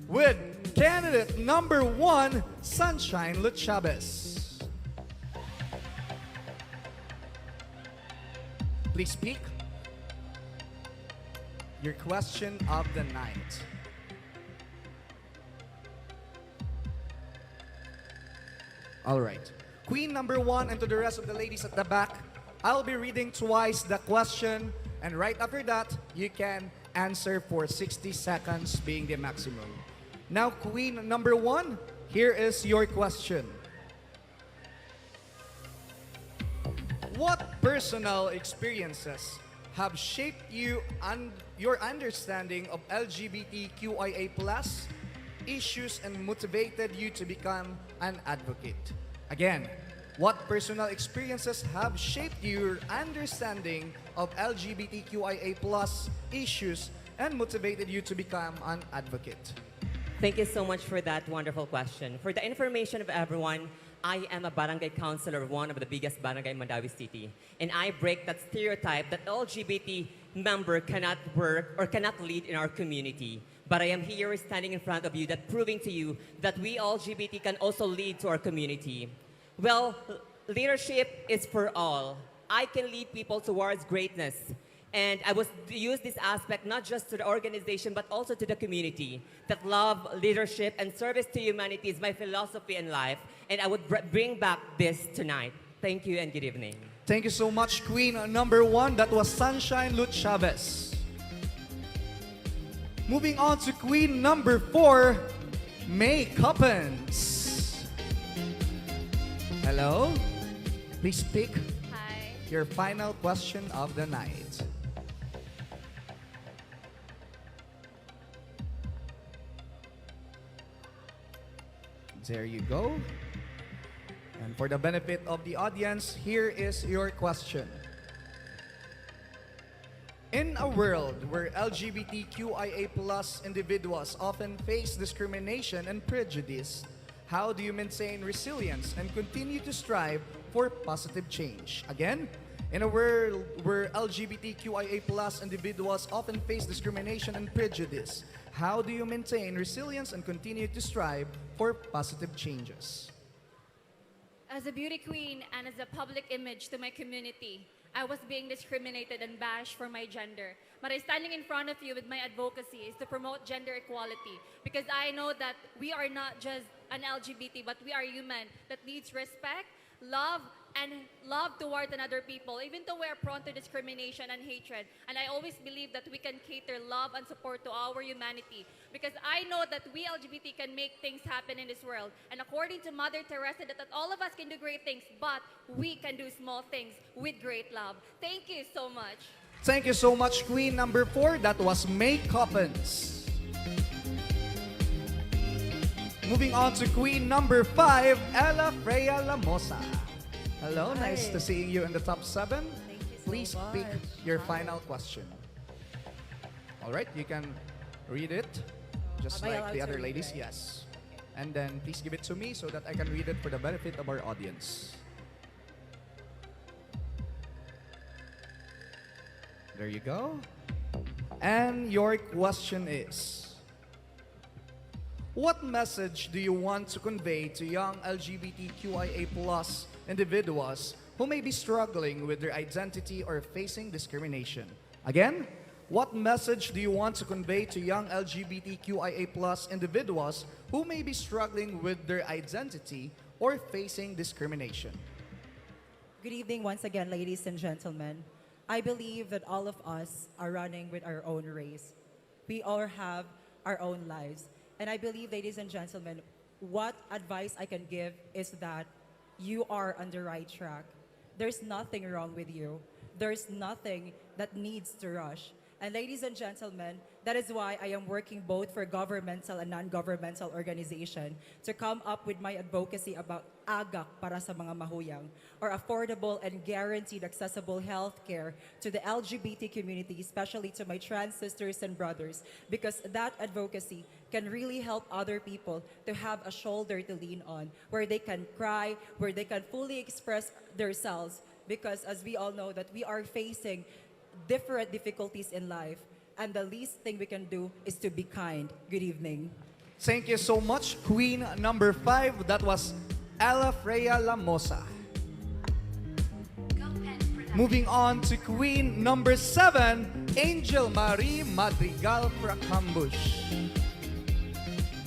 with candidate number 1, Sunshine Chavez. Please speak. Your question of the night. All right. Queen number 1, and to the rest of the ladies at the back, I'll be reading twice the question, and right after that, you can answer for 60 seconds being the maximum. Now, Queen number 1, here is your question. What personal experiences have shaped you and your understanding of LGBTQIA+ issues and motivated you to become an advocate? Again, what personal experiences have shaped your understanding of LGBTQIA+ issues and motivated you to become an advocate? Thank you so much for that wonderful question. For the information of everyone, I am a barangay councilor of one of the biggest barangay in Mandawi City. And I break that stereotype that LGBT member cannot work or cannot lead in our community. But I am here standing in front of you that proving to you that we LGBT can also lead to our community. Well, leadership is for all. I can lead people towards greatness. And I would use this aspect not just to the organization, but also to the community. That love, leadership, and service to humanity is my philosophy in life. And I would bring back this tonight. Thank you and good evening. Thank you so much, Queen number 1. That was Sunshine Chavez. Moving on to Queen number 4, 𝐏𝐀𝐃𝐎. Hello? Please pick Hi. your final question of the night. There you go. And for the benefit of the audience, here is your question. In a world where LGBTQIA+ individuals often face discrimination and prejudice, how do you maintain resilience and continue to strive for positive change? Again, in a world where LGBTQIA+ individuals often face discrimination and prejudice, how do you maintain resilience and continue to strive for positive changes? As a beauty queen and as a public image to my community, I was being discriminated and bashed for my gender. But I standing in front of you with my advocacy is to promote gender equality, because I know that we are not just an LGBT, but we are human that needs respect, love, and love toward another people, even though we are prone to discrimination and hatred. And I always believe that we can cater love and support to our humanity, because I know that we LGBT can make things happen in this world. And according to Mother Teresa, that all of us can do great things, but we can do small things with great love. Thank you so much. Thank you so much, Queen number 4. That was 𝐏𝐀𝐃𝐎. Moving on to Queen number 5, Ella Freya Lamosa. Hello, Hi. nice to see you in the top 7. Thank you so Please much. pick your final question. All right, you can read it just Am I like allowed the to other read, ladies, right? yes. And then please give it to me so that I can read it for the benefit of our audience. There you go. And your question is, what message do you want to convey to young LGBTQIA+ individuals who may be struggling with their identity or facing discrimination? Again, what message do you want to convey to young LGBTQIA+ individuals who may be struggling with their identity or facing discrimination? Good evening once again, ladies and gentlemen. I believe that all of us are running with our own race. We all have our own lives. And I believe, ladies and gentlemen, what advice I can give is that you are on the right track. There's nothing wrong with you. There's nothing that needs to rush. And ladies and gentlemen, that is why I am working both for governmental and non-governmental organization to come up with my advocacy about agak para sa mga mahuyang, or affordable and guaranteed accessible health care to the LGBT community, especially to my trans sisters and brothers, because that advocacy can really help other people to have a shoulder to lean on, where they can cry, where they can fully express themselves, because as we all know that we are facing different difficulties in life, and the least thing we can do is to be kind. Good evening. Thank you so much, Queen number 5. That was Ella Freya Lamosa. Moving on to Queen number 7, Angel Marie Madrigal Fracambush.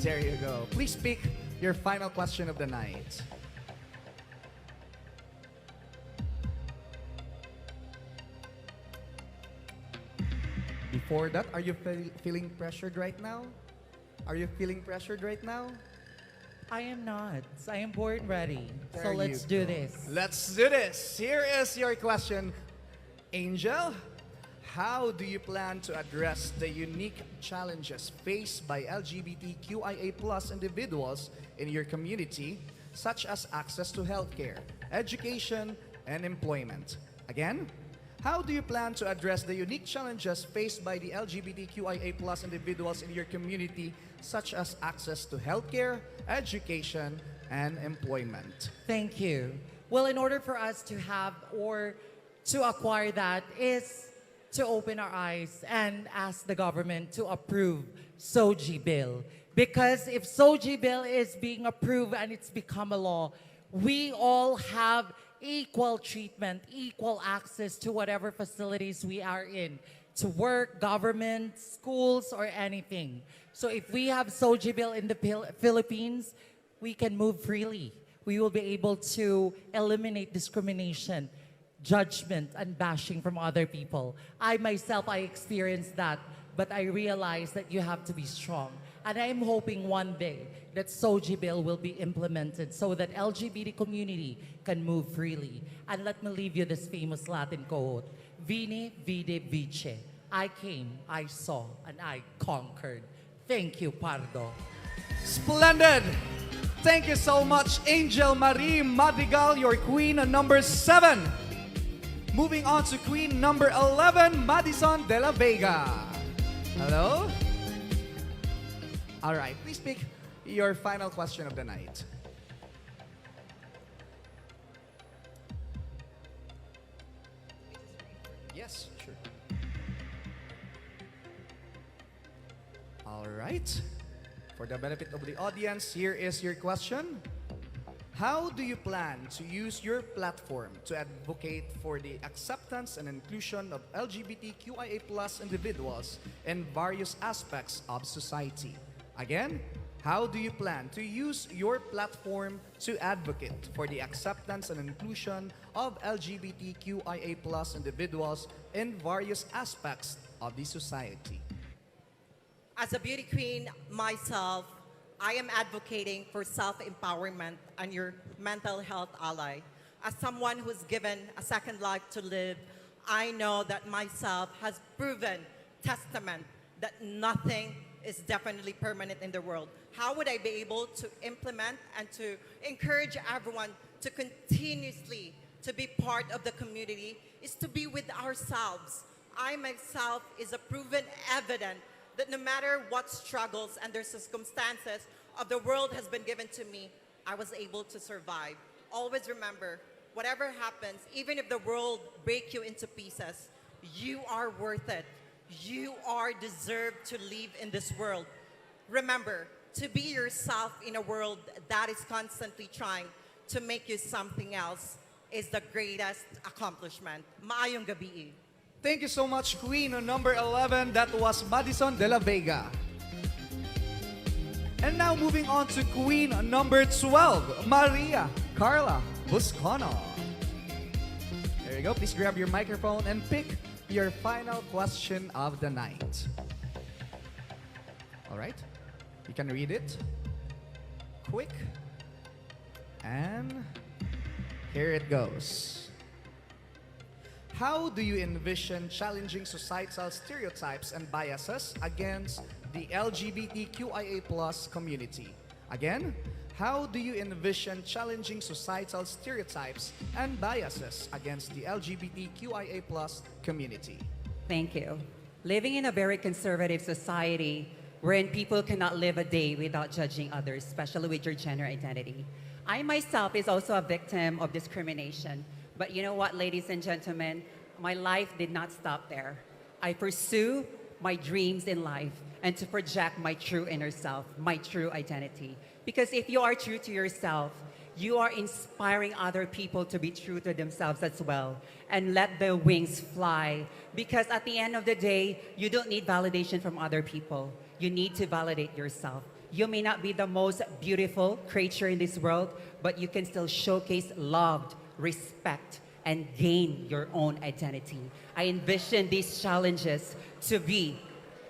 There you go. Please pick your final question of the night. Before that, are you feeling pressured right now? Are you feeling pressured right now? I am not. I am born ready. So There let's you do go. this. Let's do this. Here is your question, Angel. How do you plan to address the unique challenges faced by LGBTQIA+ individuals in your community, such as access to healthcare, education, and employment? Again, how do you plan to address the unique challenges faced by the LGBTQIA+ individuals in your community, such as access to healthcare, education, and employment? Thank you. Well, in order for us to have or to acquire that is to open our eyes and ask the government to approve SOGI bill. Because if SOGI bill is being approved and it's become a law, we all have equal treatment, equal access to whatever facilities we are in, to work, government, schools, or anything. So if we have SOGI bill in the Philippines, we can move freely. We will be able to eliminate discrimination, judgment, and bashing from other people. I myself, I experienced that, but I realized that you have to be strong. And I'm hoping one day that SOGI bill will be implemented so that LGBT community can move freely. And let me leave you this famous Latin quote, Vini, vide, vice. I came, I saw, and I conquered. Thank you, Pardo. Splendid! Thank you so much, Angel Marie Madrigal, your queen number 7. Moving on to queen number 11, Madison de la Vega. Hello? All right, please pick your final question of the night. Yes, sure. All right. For the benefit of the audience, here is your question. How do you plan to use your platform to advocate for the acceptance and inclusion of LGBTQIA+ individuals in various aspects of society? Again, how do you plan to use your platform to advocate for the acceptance and inclusion of LGBTQIA+ individuals in various aspects of the society? As a beauty queen myself, I am advocating for self-empowerment and your mental health ally. As someone who's given a second life to live, I know that myself has proven testament that nothing is definitely permanent in the world. How would I be able to implement and to encourage everyone to continuously to be part of the community is to be with ourselves. I myself is a proven evidence that no matter what struggles and their circumstances of the world has been given to me, I was able to survive. Always remember, whatever happens, even if the world breaks you into pieces, you are worth it. You are deserved to live in this world. Remember, to be yourself in a world that is constantly trying to make you something else is the greatest accomplishment. Maayong gabi. Thank you so much, Queen number 11. That was Madison de la Vega. And now moving on to Queen number 12, Maria Carla Buscono. There you go. Please grab your microphone and pick your final question of the night. All right. You can read it. Quick. And here it goes. How do you envision challenging societal stereotypes and biases against the LGBTQIA+ community? Again, how do you envision challenging societal stereotypes and biases against the LGBTQIA+ community? Thank you. Living in a very conservative society wherein people cannot live a day without judging others, especially with your gender identity. I myself is also a victim of discrimination. But you know what, ladies and gentlemen? My life did not stop there. I pursue my dreams in life, and to project my true inner self, my true identity. Because if you are true to yourself, you are inspiring other people to be true to themselves as well and let their wings fly. Because at the end of the day, you don't need validation from other people. You need to validate yourself. You may not be the most beautiful creature in this world, but you can still showcase love, respect, and gain your own identity. I envision these challenges to be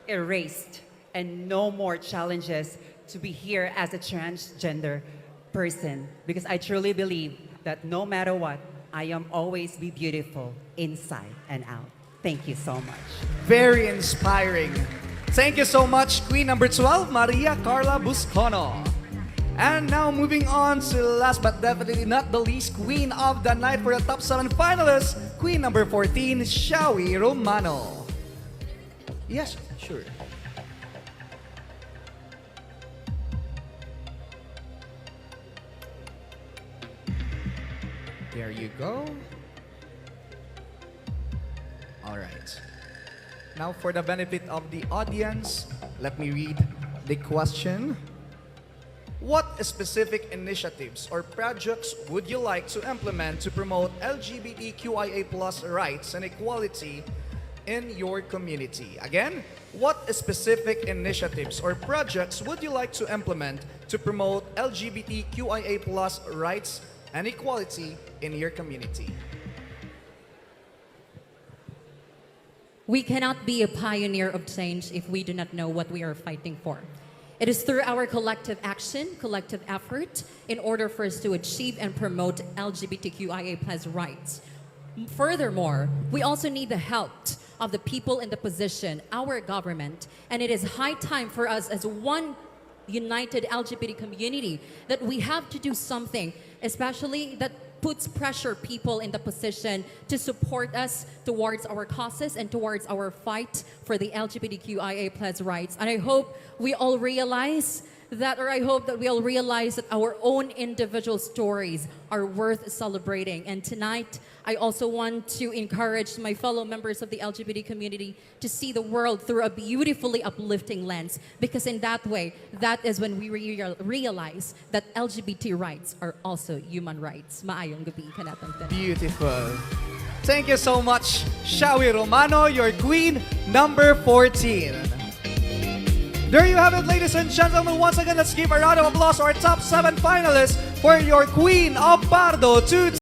erased and no more challenges to be here as a transgender person, because I truly believe that no matter what, I am always be beautiful inside and out. Thank you so much. Very inspiring. Thank you so much, Queen number 12, Maria Carla Buscono. And now moving on to last but definitely not the least, Queen of the Night for the top 7 finalists, Queen number 14, Shawi Romano. Yes, sure. There you go. All right. Now for the benefit of the audience, let me read the question. What specific initiatives or projects would you like to implement to promote LGBTQIA+ rights and equality in your community? Again, what specific initiatives or projects would you like to implement to promote LGBTQIA+ rights and equality in your community? We cannot be a pioneer of change if we do not know what we are fighting for. It is through our collective action, collective effort, in order for us to achieve and promote LGBTQIA+ rights. Furthermore, we also need the help of the people in the position, our government, and it is high time for us as one united LGBT community that we have to do something, especially that puts pressure people in the position to support us towards our causes and towards our fight for the LGBTQIA+ rights. And I hope we all realize that, or I hope that we all realize that our own individual stories are worth celebrating. And tonight, I also want to encourage my fellow members of the LGBT community to see the world through a beautifully uplifting lens, because in that way, that is when we realize that LGBT rights are also human rights. Maayong gabi ka natang tanan. Beautiful. Thank you so much, Shawi Romano, your queen number 14. There you have it, ladies and gentlemen. Once again, let's give a round of applause to our top 7 finalists for your Queen of Pardo 2000.